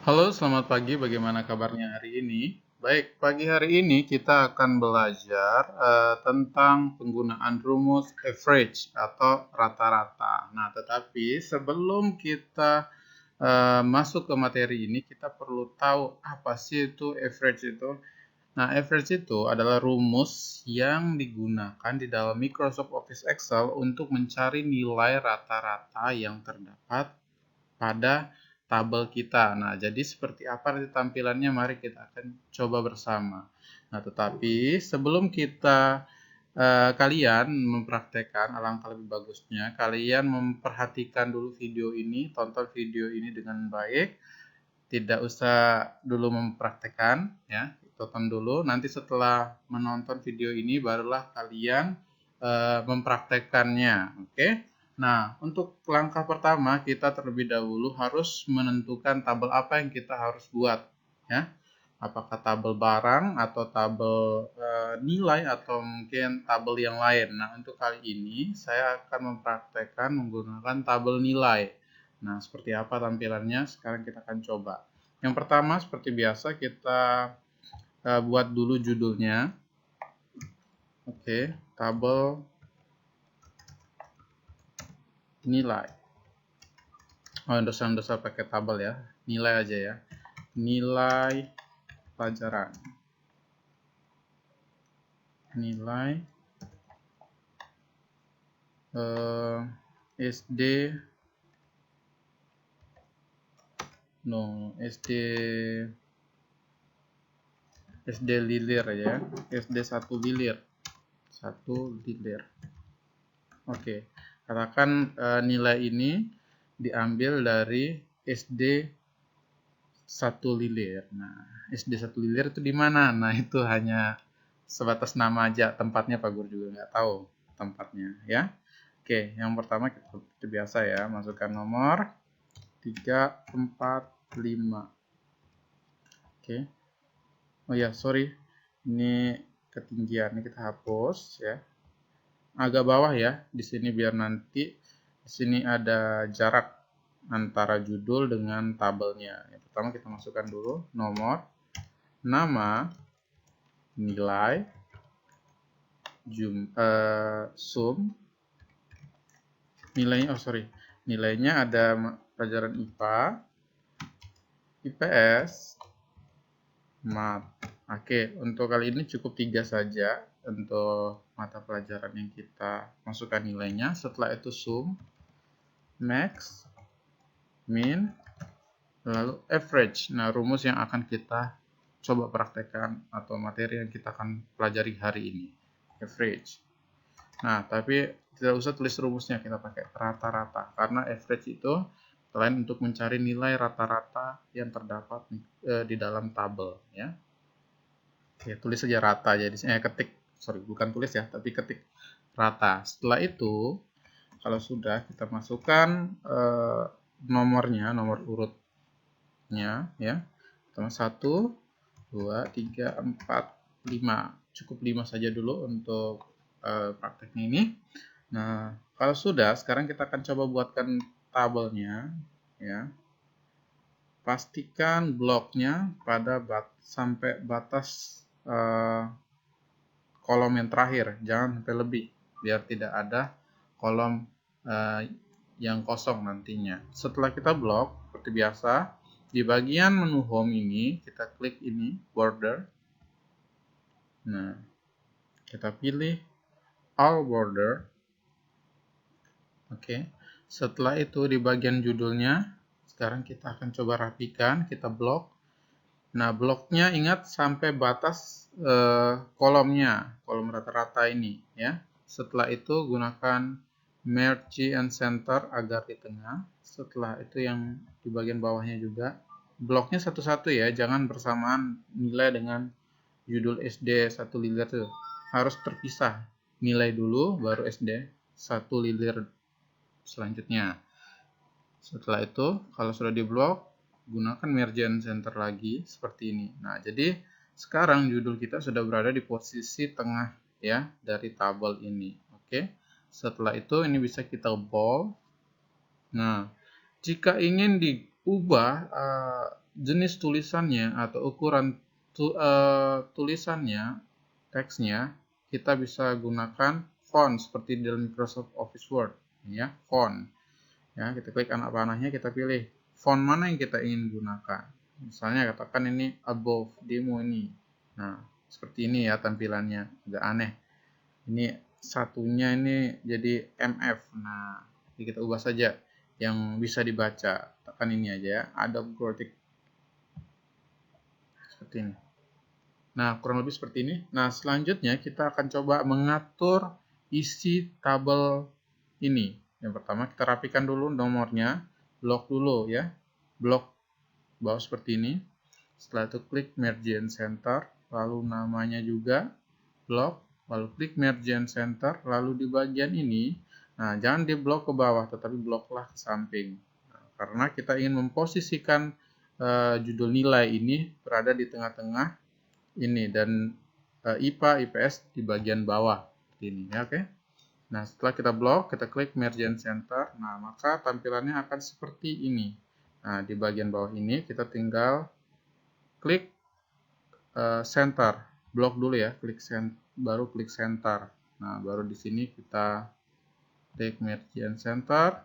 Halo, selamat pagi. Bagaimana kabarnya hari ini? Baik, pagi hari ini kita akan belajar tentang penggunaan rumus average atau rata-rata. Nah, tetapi sebelum kita masuk ke materi ini, kita perlu tahu apa sih itu average itu. Nah, average itu adalah rumus yang digunakan di dalam Microsoft Office Excel untuk mencari nilai rata-rata yang terdapat pada tabel kita. Nah, jadi seperti apa nanti tampilannya? Mari kita akan coba bersama. Nah, tetapi sebelum kalian mempraktekkan, alangkah lebih bagusnya kalian memperhatikan dulu video ini, tonton video ini dengan baik. Tidak usah dulu mempraktekkan, ya. Tonton dulu. Nanti setelah menonton video ini, barulah kalian mempraktekkannya. Oke? Nah, untuk langkah pertama, kita terlebih dahulu harus menentukan tabel apa yang kita harus buat, ya. Apakah tabel barang atau tabel nilai atau mungkin tabel yang lain. Nah, untuk kali ini saya akan mempraktekkan menggunakan tabel nilai. Nah, seperti apa tampilannya? Sekarang kita akan coba. Yang pertama, seperti biasa, kita buat dulu judulnya. Oke, tabel nilai. Oh, dosa-dosa pakai tabel ya. Nilai aja ya. Nilai pelajaran. Nilai SD SD Lilir ya. SD 1 Lilir. 1 Lilir. Oke. Katakan nilai ini diambil dari SD 1 Lilir. Nah, SD 1 Lilir itu di mana? Nah, itu hanya sebatas nama aja. Tempatnya Pak Guru juga nggak tahu tempatnya ya. Oke, yang pertama kita seperti biasa ya, masukkan nomor 3, 4, 5. Oke. Oh ya, sorry. Ini ketinggian, ini kita hapus ya. Agak bawah ya di sini biar nanti di sini ada jarak antara judul dengan tabelnya. Yang pertama kita masukkan dulu nomor, nama, nilai, sum, nilainya nilainya ada pelajaran IPA, IPS, Mat. Oke, untuk kali ini cukup 3 saja untuk mata pelajaran yang kita masukkan nilainya. Setelah itu sum, max, min, lalu average. Nah, rumus yang akan kita coba praktekkan atau materi yang kita akan pelajari hari ini. Average. Nah, tapi tidak usah tulis rumusnya, kita pakai rata-rata. Karena average itu selain untuk mencari nilai rata-rata yang terdapat di dalam tabel. Ya, tulis saja rata. Jadi ketik, bukan tulis ya, tapi ketik rata. Setelah itu, kalau sudah kita masukkan nomornya, nomor urutnya ya. Pertama 1, 2, 3, 4, 5. Cukup 5 saja dulu untuk prakteknya ini. Nah, kalau sudah, sekarang kita akan coba buatkan tabelnya ya. Pastikan bloknya pada sampai batas kolom yang terakhir, jangan sampai lebih, biar tidak ada kolom yang kosong nantinya. Setelah kita blok, seperti biasa, di bagian menu home ini, kita klik ini, border. Nah, kita pilih all border. Oke. Setelah itu di bagian judulnya, sekarang kita akan coba rapikan, kita blok. Nah, bloknya ingat sampai batas kolomnya, kolom rata-rata ini ya. Setelah itu gunakan merge and center agar di tengah. Setelah itu yang di bagian bawahnya juga. Bloknya satu-satu ya, jangan bersamaan nilai dengan judul SD 1 Lilir itu. Harus terpisah. Nilai dulu baru SD 1 Lilir selanjutnya. Setelah itu, kalau sudah diblok, gunakan merge and center lagi seperti ini. Nah, jadi sekarang judul kita sudah berada di posisi tengah ya dari tabel ini. Oke. Setelah itu ini bisa kita bold. Nah, jika ingin diubah jenis tulisannya atau ukuran tulisannya, teksnya, kita bisa gunakan font seperti di dalam Microsoft Office Word, ya, font. Ya, kita klik anak panahnya, kita pilih font mana yang kita ingin gunakan. Misalnya katakan ini above demo ini. Nah, seperti ini ya tampilannya, agak aneh. Ini satunya ini jadi MF. Nah, ini kita ubah saja yang bisa dibaca. Tekan ini aja ya, Adobe Gothic. Seperti ini. Nah, kurang lebih seperti ini. Nah, selanjutnya kita akan coba mengatur isi tabel ini. Yang pertama kita rapikan dulu nomornya, blok dulu ya. Blok bawah seperti ini. Setelah itu klik Merge and Center, lalu namanya juga blok, lalu klik Merge and Center, lalu di bagian ini, nah jangan di blok ke bawah, tetapi bloklah ke samping. Nah, karena kita ingin memposisikan judul nilai ini berada di tengah-tengah ini dan IPA, IPS di bagian bawah seperti ini ya, oke. Nah, setelah kita blok, kita klik Merge and Center. Nah, maka tampilannya akan seperti ini. Nah, di bagian bawah ini kita tinggal klik Center. Blok dulu ya, baru klik Center. Nah, baru di sini kita klik Merge and Center.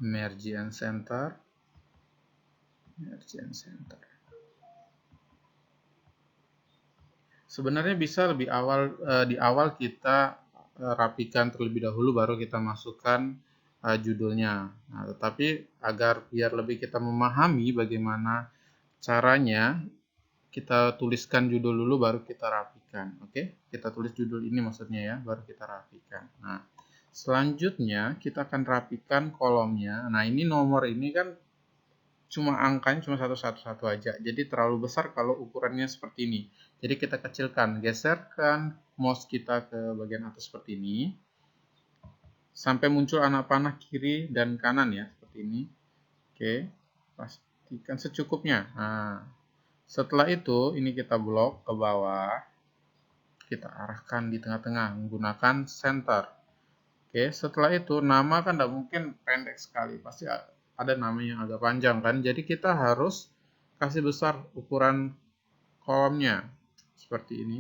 Merge and Center. Merge and Center. Sebenarnya bisa lebih awal, di awal kita rapikan terlebih dahulu baru kita masukkan judulnya. Nah, tetapi agar biar lebih kita memahami bagaimana caranya, kita tuliskan judul dulu baru kita rapikan. Oke, kita tulis judul ini maksudnya ya, baru kita rapikan. Nah, selanjutnya kita akan rapikan kolomnya. Nah, ini nomor ini kan cuma angkanya cuma satu aja. Jadi terlalu besar kalau ukurannya seperti ini. Jadi kita kecilkan, geserkan mouse kita ke bagian atas seperti ini. Sampai muncul anak panah kiri dan kanan ya, seperti ini. Oke, pastikan secukupnya. Nah, setelah itu ini kita blok ke bawah. Kita arahkan di tengah-tengah menggunakan center. Oke, setelah itu nama kan tidak mungkin pendek sekali. Pasti ada nama yang agak panjang kan, jadi kita harus kasih besar ukuran kolomnya seperti ini.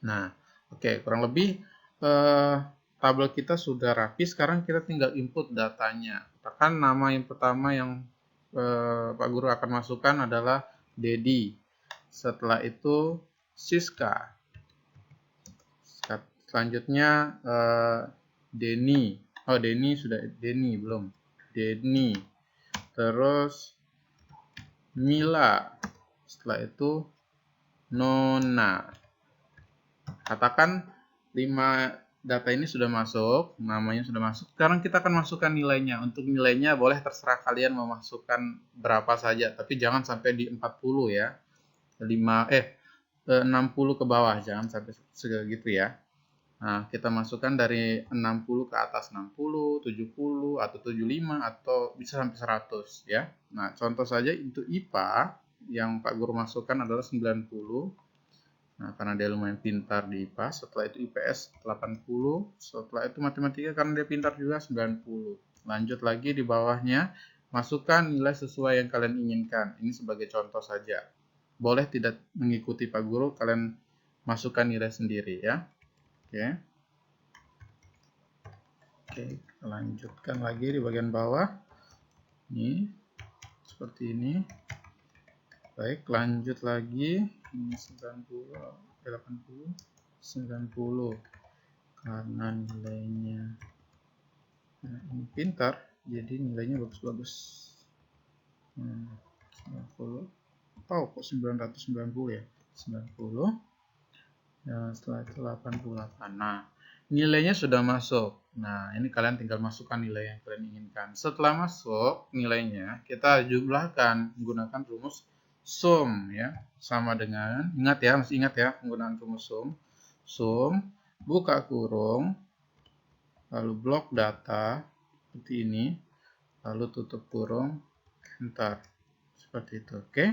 Nah, oke, kurang lebih tabel kita sudah rapi. Sekarang kita tinggal input datanya. Katakan nama yang pertama yang Pak Guru akan masukkan adalah Dedi. Setelah itu Siska. Selanjutnya Denny. Oh, Denny sudah, Denny belum. Denny. Terus Mila. Setelah itu Nona. Katakan 5 data ini sudah masuk, namanya sudah masuk. Sekarang kita akan masukkan nilainya. Untuk nilainya boleh terserah kalian memasukkan berapa saja, tapi jangan sampai di 40 ya. 60 ke bawah, jangan sampai segitu ya. Nah, kita masukkan dari 60 ke atas, 60, 70, atau 75, atau bisa sampai 100 ya. Nah, contoh saja untuk IPA yang Pak Guru masukkan adalah 90. Nah, karena dia lumayan pintar di IPA. Setelah itu IPS 80. Setelah itu matematika karena dia pintar juga 90. Lanjut lagi di bawahnya, masukkan nilai sesuai yang kalian inginkan. Ini sebagai contoh saja. Boleh tidak mengikuti Pak Guru, kalian masukkan nilai sendiri ya. Oke. Oke, kita lanjutkan lagi di bagian bawah. Ini seperti ini. Baik, lanjut lagi. Ini 90, 80, 90. Karena nilainya ini pintar, jadi nilainya bagus-bagus. 90. Oh, kok 990 ya? 90. Dan setelah itu 88. Nah, nilainya sudah masuk. Nah, ini kalian tinggal masukkan nilai yang kalian inginkan. Setelah masuk nilainya, kita jumlahkan menggunakan rumus sum ya. Sama dengan, ingat ya, masih ingat ya penggunaan rumus sum. Sum, buka kurung, lalu blok data, seperti ini, lalu tutup kurung, enter. Seperti itu, oke?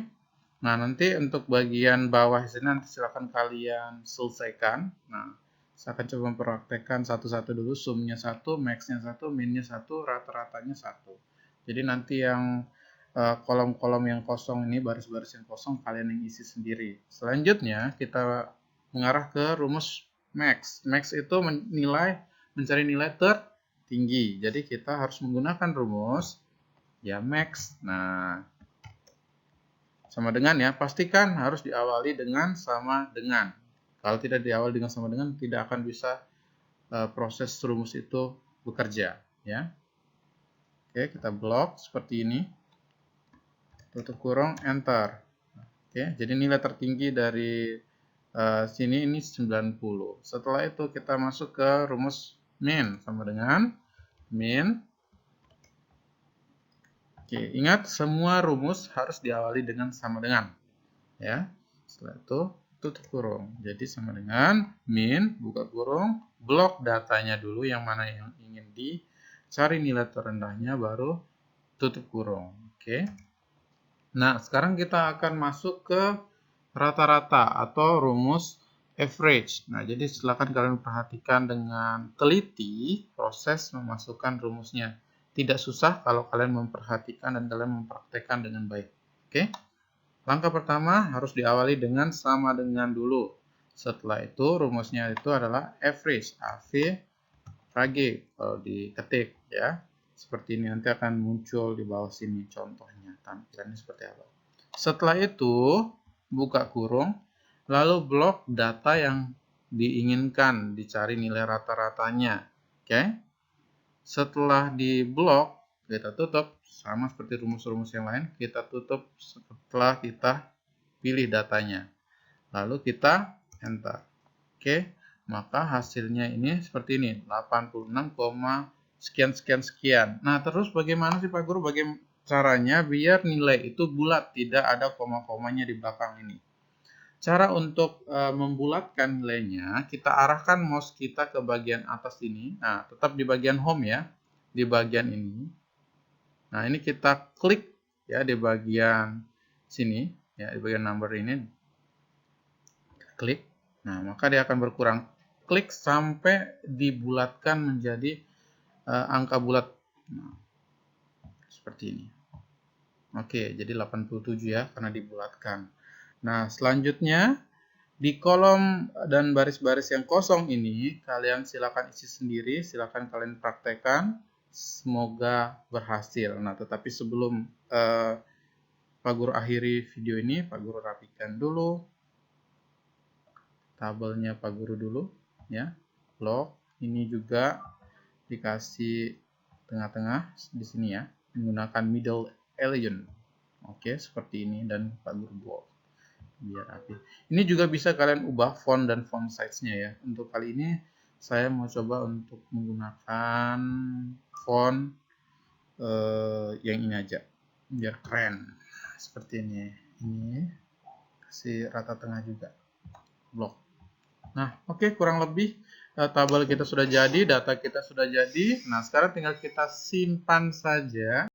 Nah, nanti untuk bagian bawah sini nanti silakan kalian selesaikan. Nah, saya akan coba mempraktekkan satu-satu dulu. Sumnya 1, max-nya 1, min-nya 1, rata-ratanya 1. Jadi nanti yang kolom-kolom yang kosong ini, baris-baris yang kosong kalian yang isi sendiri. Selanjutnya kita mengarah ke rumus max. Max itu mencari nilai tertinggi. Jadi kita harus menggunakan rumus ya max. Nah, sama dengan ya, pastikan harus diawali dengan sama dengan. Kalau tidak diawali dengan sama dengan, tidak akan bisa proses rumus itu bekerja, ya. Oke, kita blok seperti ini. Tutup kurung, enter. Oke, jadi nilai tertinggi dari sini ini 90. Setelah itu kita masuk ke rumus min, sama dengan min. Oke, ingat semua rumus harus diawali dengan sama dengan. Ya, setelah itu tutup kurung. Jadi sama dengan min, buka kurung, blok datanya dulu yang mana yang ingin dicari nilai terendahnya, baru tutup kurung. Oke. Nah, sekarang kita akan masuk ke rata-rata atau rumus average. Nah, jadi silakan kalian perhatikan dengan teliti proses memasukkan rumusnya. Tidak susah kalau kalian memperhatikan dan kalian mempraktekkan dengan baik. Oke. Langkah pertama harus diawali dengan sama dengan dulu. Setelah itu rumusnya itu adalah average, AV rage kalau diketik ya. Seperti ini nanti akan muncul di bawah sini contohnya, tampilannya seperti apa. Setelah itu buka kurung, lalu blok data yang diinginkan, dicari nilai rata-ratanya. Oke. Setelah di blok, kita tutup sama seperti rumus-rumus yang lain, kita tutup setelah kita pilih datanya. Lalu kita enter. Oke, maka hasilnya ini seperti ini, 86, sekian. Nah, terus bagaimana sih Pak Guru? Bagaimana caranya biar nilai itu bulat, tidak ada koma-komanya di belakang ini? Cara untuk membulatkan nilainya, kita arahkan mouse kita ke bagian atas ini. Nah, tetap di bagian home ya, di bagian ini. Nah, ini kita klik ya di bagian sini, ya di bagian number ini. Klik. Nah, maka dia akan berkurang. Klik sampai dibulatkan menjadi angka bulat. Nah, seperti ini. Oke, jadi 87 ya, karena dibulatkan. Nah, selanjutnya di kolom dan baris-baris yang kosong ini, kalian silakan isi sendiri, silakan kalian praktekkan. Semoga berhasil. Nah, tetapi sebelum Pak Guru akhiri video ini, Pak Guru rapikan dulu tabelnya Pak Guru dulu, ya. Blok ini juga dikasih tengah-tengah di sini ya, menggunakan middle alien. Oke, seperti ini, dan Pak Guru bold biar rapi. Ini juga bisa kalian ubah font dan font size-nya ya. Untuk kali ini saya mau coba untuk menggunakan font yang ini aja biar keren. Seperti ini. Ini kasih rata tengah juga. Blok. Nah, oke, kurang lebih tabel kita sudah jadi, data kita sudah jadi. Nah, sekarang tinggal kita simpan saja.